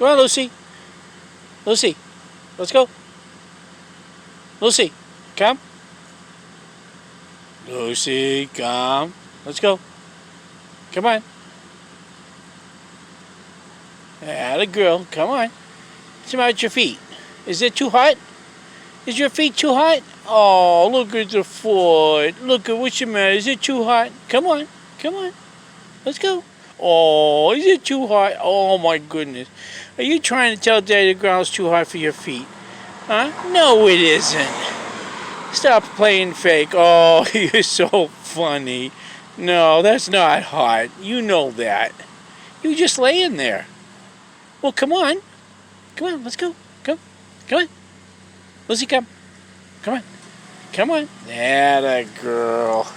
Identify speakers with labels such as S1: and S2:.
S1: Come on, Lucy. Lucy, let's go. Lucy, come. Lucy, come. Let's go. Come on. Atta girl, come on. What's the matter with your feet? Is it too hot? Is your feet too hot? Oh, look at the foot. Look at what's the matter. Is it too hot? Come on. Come on. Let's go. Oh, is it too hot? Oh, my goodness. Are you trying to tell Daddy the ground's too hot for your feet? Huh? No, it isn't. Stop playing fake. Oh, you're so funny. No, that's not hot. You know that. You just lay in there. Well, come on. Come on, let's go. Come. Come on. Lucy, come. Come on. Come on. Atta girl.